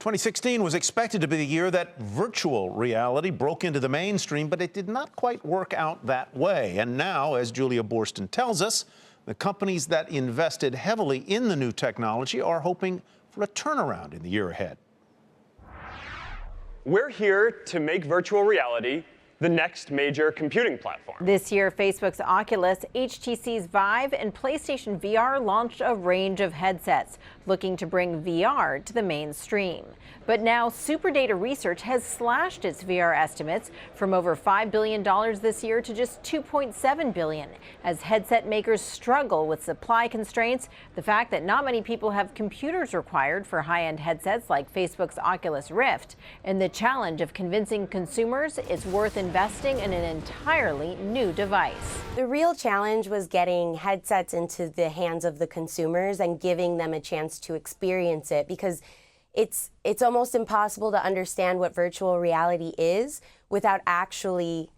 2016 was expected to be the year that virtual reality broke into the mainstream, but it did not quite work out that way. And now, as Julia Boorstin tells us, the companies that invested heavily in the new technology are hoping for a turnaround in the year ahead. We're here to make virtual reality the next major computing platform. This year, Facebook's Oculus, HTC's Vive, and PlayStation VR launched a range of headsets, looking to bring VR to the mainstream. But now, SuperData Research has slashed its VR estimates from over $5 billion this year to just $2.7 billion, as headset makers struggle with supply constraints, the fact that not many people have computers required for high-end headsets like Facebook's Oculus Rift, and the challenge of convincing consumers it's worth investing in an entirely new device. The real challenge was getting headsets into the hands of the consumers and giving them a chance to experience it, because it's almost impossible to understand what virtual reality is without actually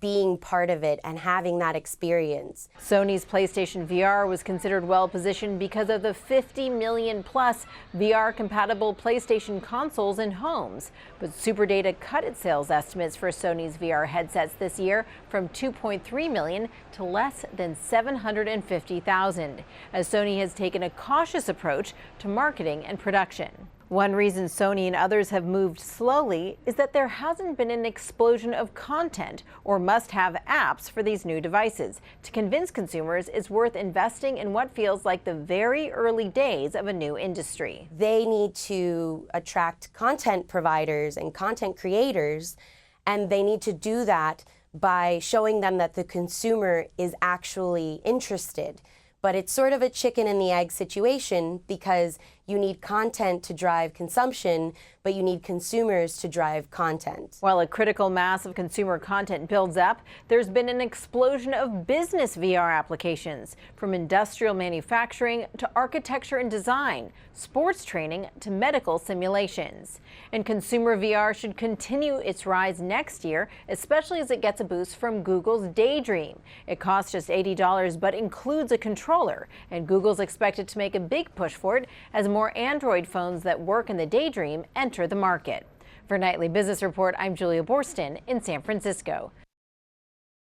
being part of it and having that experience. Sony's PlayStation VR was considered well-positioned because of the 50 million plus VR-compatible PlayStation consoles in homes. But SuperData cut its sales estimates for Sony's VR headsets this year from 2.3 million to less than 750,000, as Sony has taken a cautious approach to marketing and production. One reason Sony and others have moved slowly is that there hasn't been an explosion of content or must-have apps for these new devices to convince consumers it's worth investing in what feels like the very early days of a new industry. They need to attract content providers and content creators, and they need to do that by showing them that the consumer is actually interested. But it's sort of a chicken and the egg situation, because you need content to drive consumption, but you need consumers to drive content. While a critical mass of consumer content builds up, there's been an explosion of business VR applications, from industrial manufacturing to architecture and design, sports training to medical simulations. And consumer VR should continue its rise next year, especially as it gets a boost from Google's Daydream. It costs just $80 but includes a controller, and Google's expected to make a big push for it as more Android phones that work in the Daydream enter the market. For Nightly Business Report, I'm Julia Boorstin in San Francisco.